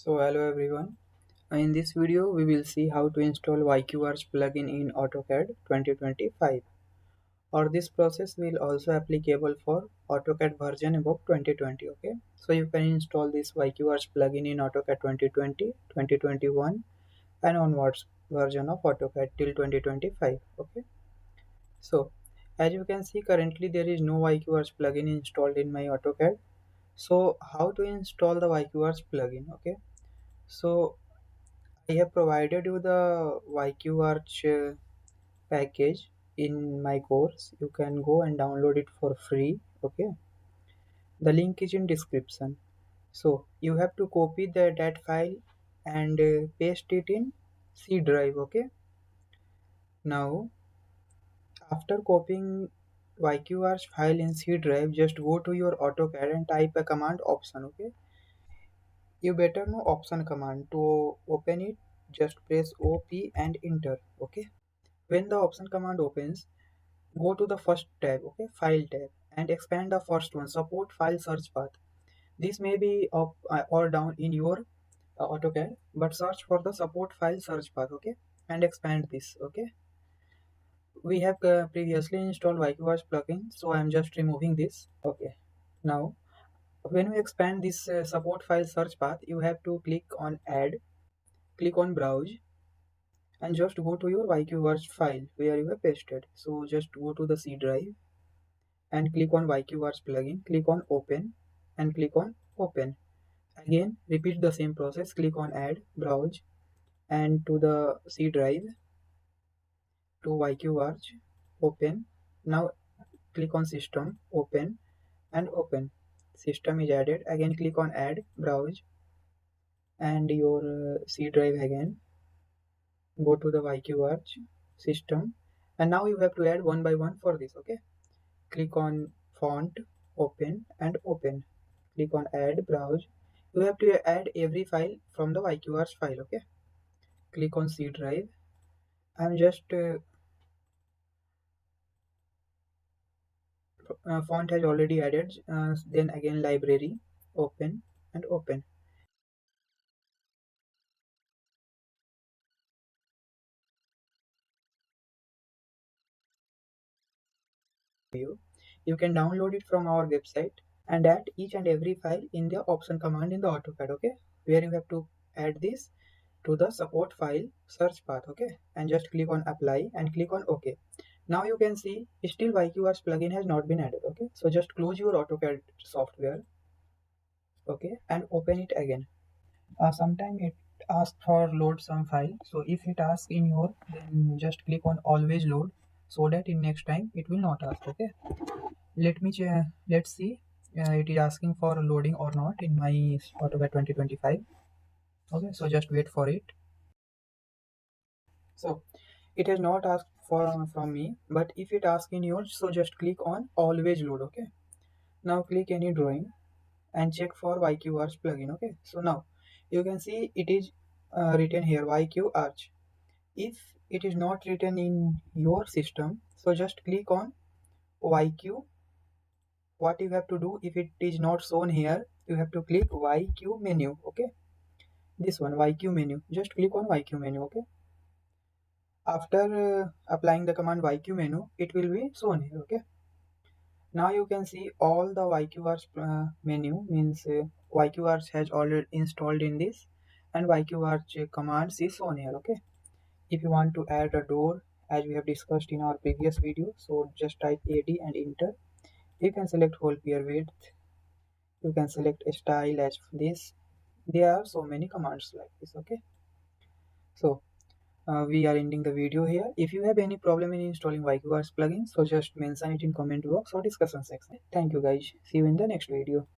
So hello everyone. In this video we will see how to install YQArch plugin in AutoCAD 2025. Or this process will also applicable for AutoCAD version above 2020. Okay, so you can install this YQArch plugin in AutoCAD 2020, 2021 and onwards version of AutoCAD till 2025. Okay, so as you can see currently there is no YQArch plugin installed in my AutoCAD. So how to install the YQArch plugin? Okay, so I have provided you the YQArch package in my course. You can go and download it for free. Okay, the link is in description. So you have to copy that file and paste it in C drive. Okay, now after copying YQArch file in C drive, just go to your AutoCAD and type a command option. Okay, you better know option command. To open it, just press OP and enter. Okay, when the option command opens, go to the first tab, okay, file tab, and expand the first one, support file search path. This may be up or down in your AutoCAD, but search for the support file search path, okay, and expand this. Okay, we have previously installed YQArch plugin, so I am just removing this. Okay, now when we expand this support file search path, you have to click on add, click on browse, and just go to your YQArch file where you have pasted. So just go to the C drive and click on YQArch plugin, click on open and click on open. Again repeat the same process, click on add, browse, and to the C drive, to YQArch, open. Now click on system, open and open. System is added. Again click on add, browse, and your C drive again. Go to the YQArch system, and now you have to add one by one for this. Okay, click on font, open and open. Click on add, browse. You have to add every file from the YQArch file. Okay, click on C drive. I'm just font has already added. Then again library, open and open. You can download it from our website and add each and every file in the option command in the AutoCAD. Okay, where you have to add this to the support file search path. Okay, and just click on apply and click on OK. Now you can see still YQArch plugin has not been added. Okay, so just close your AutoCAD software. Okay, and open it again. Sometime it asks for load some file, so if it asks in your, then just click on always load, so that in next time it will not ask. Okay, let's see it is asking for loading or not in my AutoCAD 2025. Okay, so just wait for it. So it has not asked for from me, but if it asks in yours, so just click on always load. Okay, now click any drawing and check for YQArch plugin. Okay, so now you can see it is written here YQArch. If it is not written in your system, so just click on YQ. What you have to do, if it is not shown here, you have to click YQ menu. Okay, this one YQ menu, just click on YQ menu. Okay, after applying the command YQ menu, it will be shown here. Okay, now you can see all the YQArch menu, means YQArch has already installed in this, and YQArch commands is shown here. Okay, if you want to add a door, as we have discussed in our previous video, so just type AD and enter. You can select whole pair width, you can select a style as this. There are so many commands like this. Okay, so we are ending the video here. If you have any problem in installing YQArch plugin, so just mention it in comment box or discussion section. Thank you guys, see you in the next video.